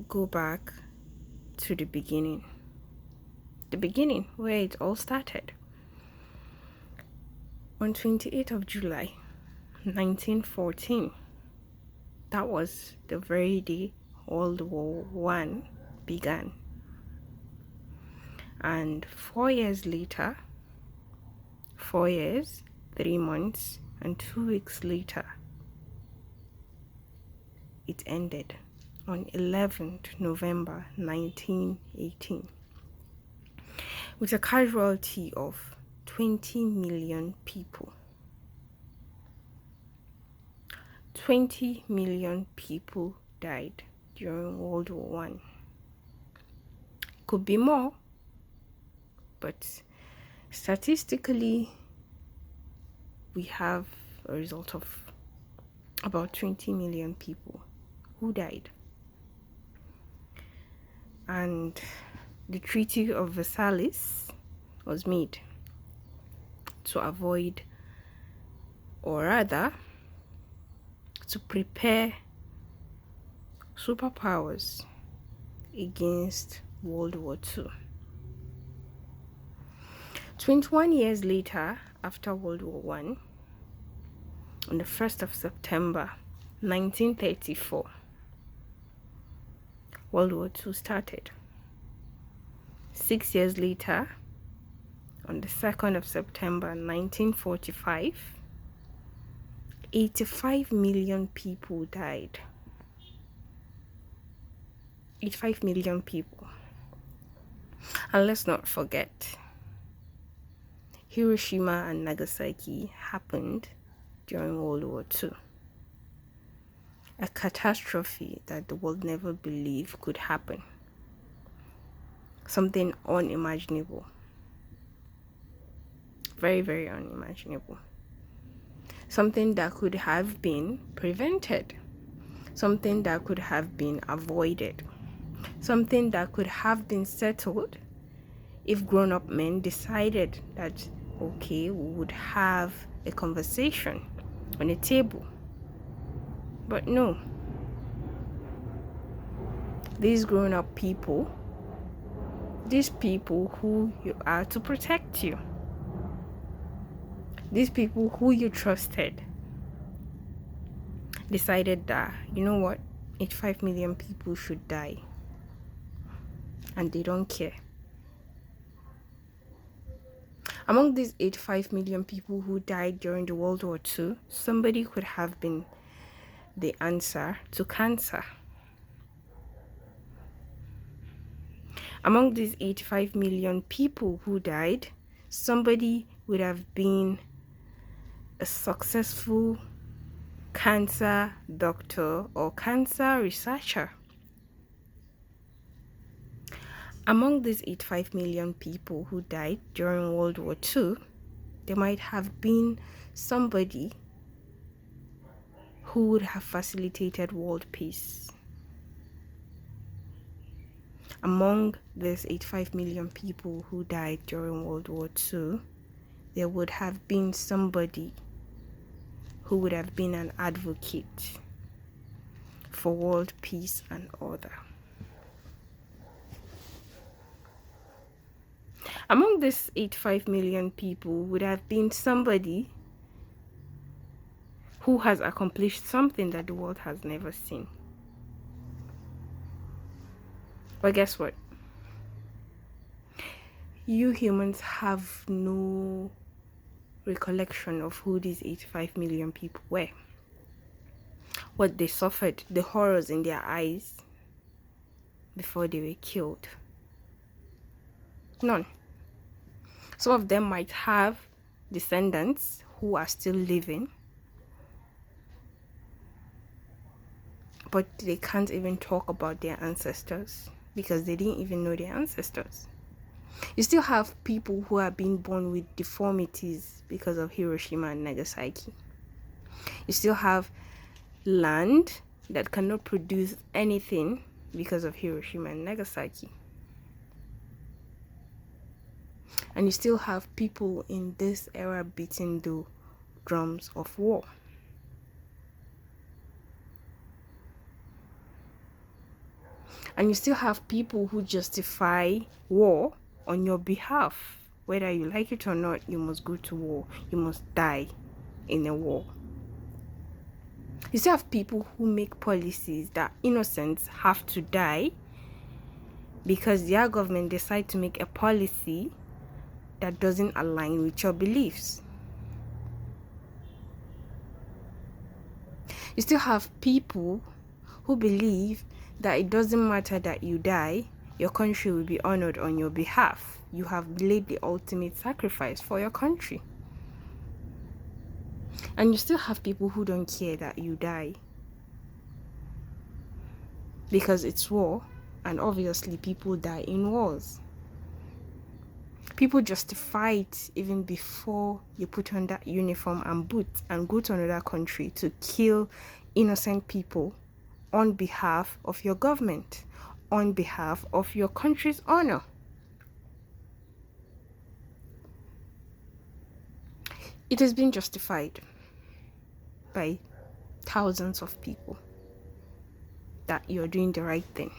go back to the beginning where it all started. On 28th of July 1914, that was the very day World War One began. And 4 years later, 4 years, 3 months, and 2 weeks later, it ended on 11th November 1918 with a casualty of 20 million people. 20 million people died during World War One. Could be more, but statistically, we have a result of about 20 million people who died. And the Treaty of Versailles was made to avoid, or rather, to prepare superpowers against World War II. 21 years later, after World War One, on the 1st of September 1934, World War II started. 6 years later, on the 2nd of September 1945, 85 million people died. 85 million people. And let's not forget, Hiroshima and Nagasaki happened during World War II. A catastrophe that the world never believed could happen. Something unimaginable. Very, very unimaginable. Something that could have been prevented. Something that could have been avoided. Something that could have been settled if grown-up men decided that, okay, we would have a conversation on a table. But no. These grown-up people, these people who you are to protect you, these people who you trusted, decided that, you know what, 85 million people should die. And they don't care. Among these 85 million people who died during the World War II, somebody could have been the answer to cancer. Among these 85 million people who died, somebody would have been a successful cancer doctor or cancer researcher. Among these 85 million people who died during World War II, there might have been somebody who would have facilitated world peace. Among these 85 million people who died during World War II, there would have been somebody who would have been an advocate for world peace and order. Among these 85 million people would have been somebody who has accomplished something that the world has never seen. But guess what? You humans have no recollection of who these 85 million people were. What they suffered, the horrors in their eyes before they were killed. None. Some of them might have descendants who are still living, but they can't even talk about their ancestors because they didn't even know their ancestors. You still have people who are being born with deformities because of Hiroshima and Nagasaki. You still have land that cannot produce anything because of Hiroshima and Nagasaki. And you still have people in this era beating the drums of war. And you still have people who justify war on your behalf. Whether you like it or not, you must go to war. You must die in a war. You still have people who make policies that innocents have to die because their government decide to make a policy that doesn't align with your beliefs. You still have people who believe that it doesn't matter that you die, your country will be honored on your behalf. You have laid the ultimate sacrifice for your country. And you still have people who don't care that you die because it's war, and obviously people die in wars. People justify it even before you put on that uniform and boots and go to another country to kill innocent people on behalf of your government, on behalf of your country's honor. It has been justified by thousands of people that you're doing the right thing.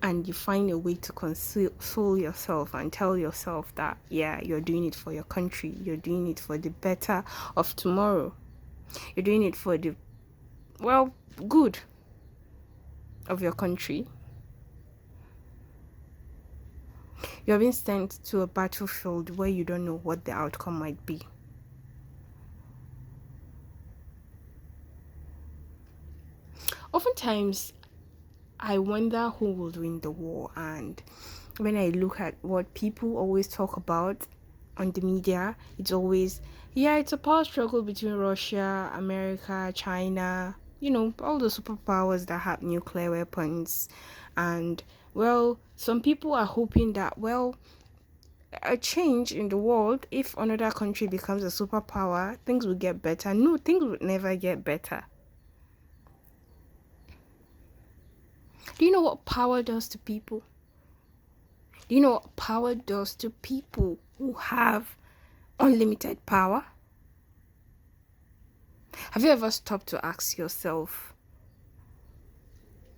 And you find a way to console yourself and tell yourself that, yeah, you're doing it for your country. You're doing it for the better of tomorrow. You're doing it for the, good of your country. You're being sent to a battlefield where you don't know what the outcome might be. Oftentimes, I wonder who will win the war, and when I look at what people always talk about on the media, it's always, it's a power struggle between Russia, America, China, all the superpowers that have nuclear weapons. And, some people are hoping that, a change in the world, if another country becomes a superpower, things will get better. No, things would never get better. Do you know what power does to people? Do you know what power does to people who have unlimited power? Have you ever stopped to ask yourself,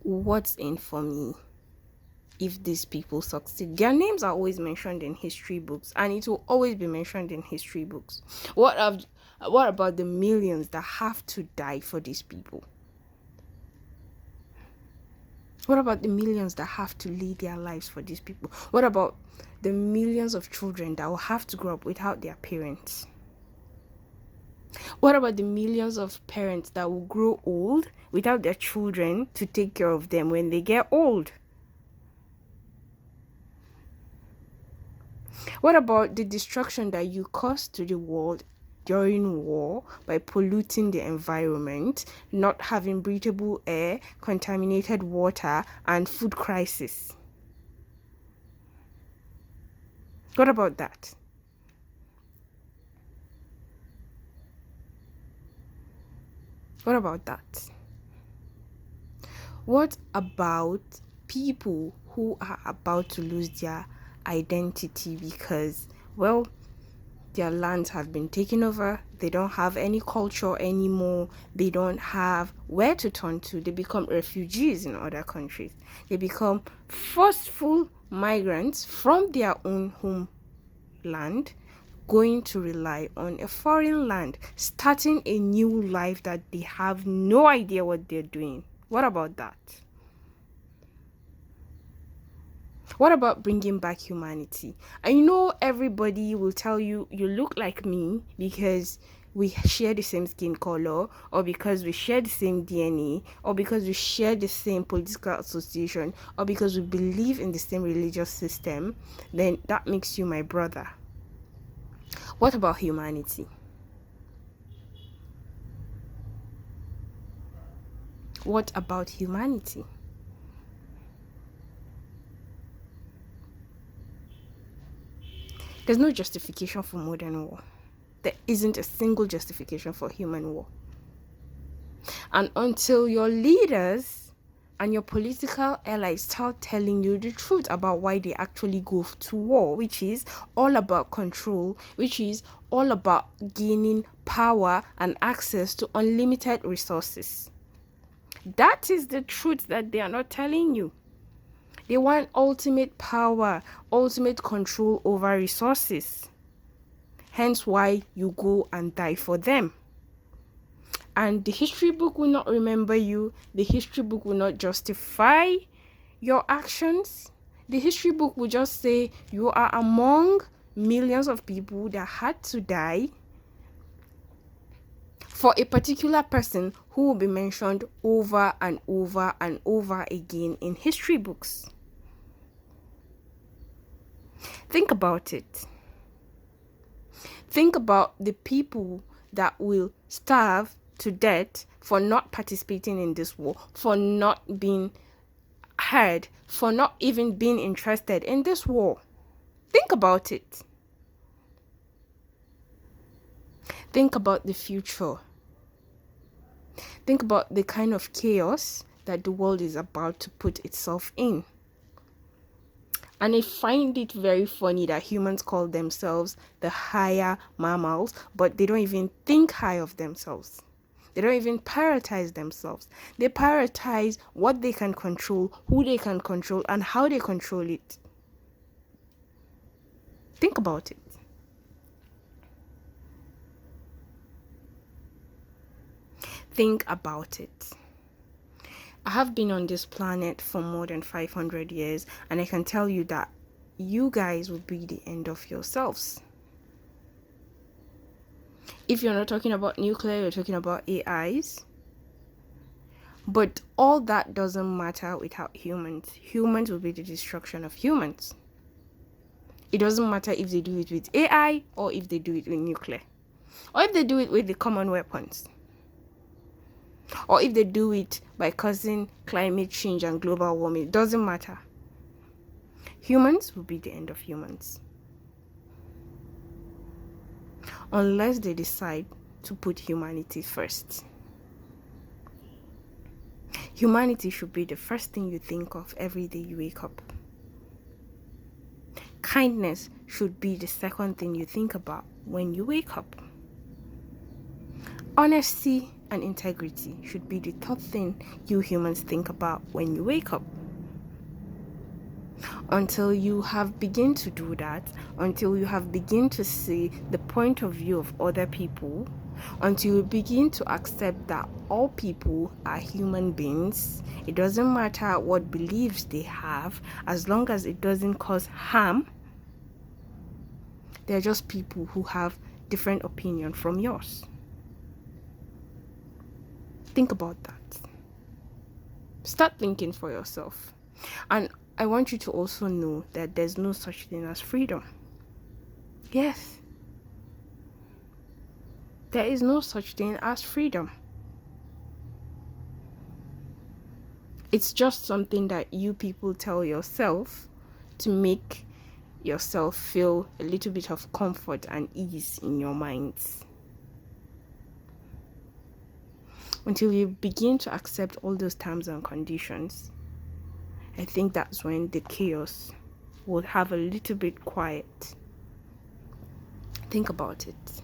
what's in for me if these people succeed? Their names are always mentioned in history books, and it will always be mentioned in history books. What about the millions that have to die for these people? What about the millions that have to lead their lives for these people? What about the millions of children that will have to grow up without their parents? What about the millions of parents that will grow old without their children to take care of them when they get old? What about the destruction that you cause to the world during war by polluting the environment, not having breathable air, contaminated water, and food crisis? What about that? What about that? What about people who are about to lose their identity because, their lands have been taken over, they don't have any culture anymore, they don't have where to turn to, they become refugees in other countries, they become forceful migrants from their own homeland, going to rely on a foreign land, starting a new life that they have no idea what they're doing. What about that? What about bringing back humanity? I know everybody will tell you, you look like me because we share the same skin color, or because we share the same DNA, or because we share the same political association, or because we believe in the same religious system, then that makes you my brother. What about humanity? What about humanity? There's no justification for modern war. There isn't a single justification for human war. And until your leaders and your political allies start telling you the truth about why they actually go to war, which is all about control, which is all about gaining power and access to unlimited resources. That is the truth that they are not telling you. They want ultimate power, ultimate control over resources. Hence why you go and die for them. And the history book will not remember you. The history book will not justify your actions. The history book will just say you are among millions of people that had to die for a particular person who will be mentioned over and over and over again in history books. Think about it. Think about the people that will starve to death for not participating in this war, for not being heard, for not even being interested in this war. Think about it. Think about the future. Think about the kind of chaos that the world is about to put itself in. And I find it very funny that humans call themselves the higher mammals, but they don't even think high of themselves. They don't even prioritize themselves. They prioritize what they can control, who they can control, and how they control it. Think about it. Think about it. I have been on this planet for more than 500 years, and I can tell you that you guys will be the end of yourselves. If you're not talking about nuclear, you're talking about AIs. But all that doesn't matter without humans. Humans will be the destruction of humans. It doesn't matter if they do it with AI or if they do it with nuclear. Or if they do it with the common weapons. Or if they do it by causing climate change and global warming. It doesn't matter. Humans will be the end of humans. Unless they decide to put humanity first. Humanity should be the first thing you think of every day you wake up. Kindness should be the second thing you think about when you wake up. Honesty and integrity should be the third thing you humans think about when you wake up. Until you have begun to do that, until you have begun to see the point of view of other people, until you begin to accept that all people are human beings, it doesn't matter what beliefs they have, as long as it doesn't cause harm, they're just people who have different opinion from yours. Think about that. Start thinking for yourself. And I want you to also know that there's no such thing as freedom. Yes. There is no such thing as freedom. It's just something that you people tell yourself to make yourself feel a little bit of comfort and ease in your minds. Until you begin to accept all those terms and conditions, I think that's when the chaos will have a little bit quiet. Think about it.